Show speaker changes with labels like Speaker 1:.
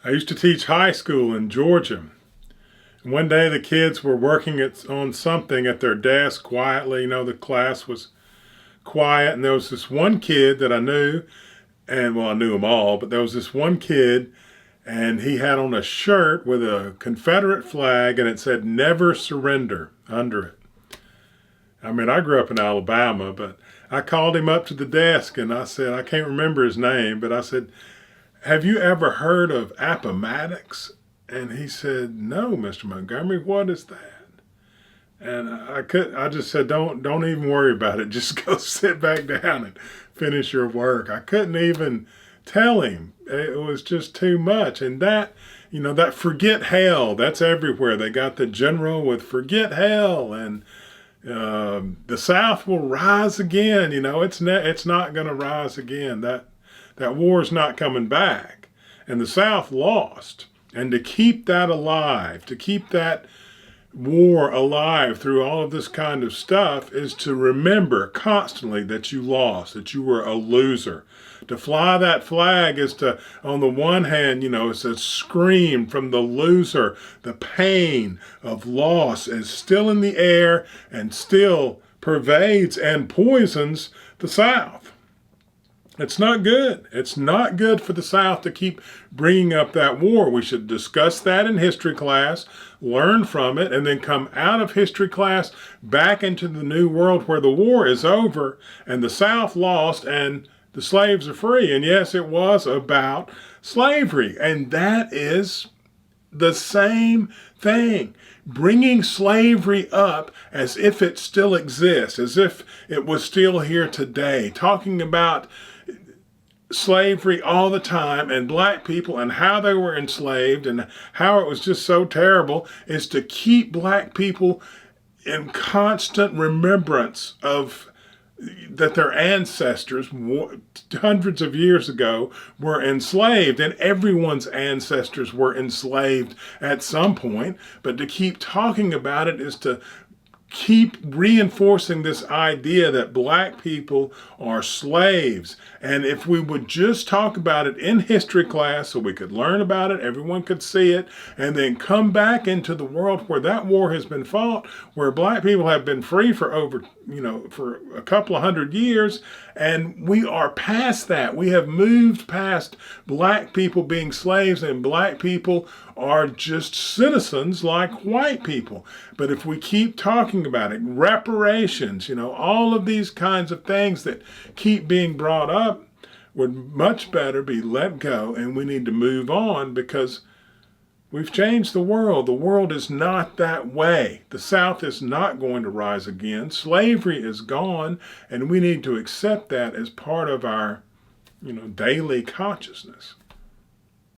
Speaker 1: I used to teach high school in Georgia. One day the kids were working on something at their desk quietly. The class was quiet, and there was this one kid that I knew, and well, I knew them all, but there was this one kid, and he had on a shirt with a Confederate flag, and it said "Never Surrender" under it. I grew up in Alabama, but I called him up to the desk and I said, I can't remember his name, but I said, have you ever heard of Appomattox? And he said, no, Mr. Montgomery, what is that? And I just said, don't even worry about it. Just go sit back down and finish your work. I couldn't even tell him. It was just too much. And that forget hell, that's everywhere. They got the general with forget hell, and the South will rise again. It's not going to rise again. That war is not coming back. And the South lost. And to keep that alive, to keep that war alive through all of this kind of stuff, is to remember constantly that you lost, that you were a loser. To fly that flag is to, on the one hand, it's a scream from the loser. The pain of loss is still in the air and still pervades and poisons the South. It's not good. It's not good for the South to keep bringing up that war. We should discuss that in history class, learn from it, and then come out of history class back into the new world where the war is over and the South lost and the slaves are free. And yes, it was about slavery. And that is the same thing. Bringing slavery up as if it still exists, as if it was still here today, talking about slavery all the time and black people and how they were enslaved and how it was just so terrible, is to keep black people in constant remembrance of that their ancestors hundreds of years ago were enslaved, and everyone's ancestors were enslaved at some point. But to keep talking about it is to keep reinforcing this idea that black people are slaves. And if we would just talk about it in history class so we could learn about it, everyone could see it, and then come back into the world where that war has been fought, where black people have been free for over, for a couple of hundred years, and we are past that. We have moved past black people being slaves, and black people are just citizens like white people. But if we keep talking about it, reparations, all of these kinds of things that keep being brought up would much better be let go, and we need to move on because we've changed the world. The world is not that way. The South is not going to rise again. Slavery is gone, and we need to accept that as part of our, daily consciousness.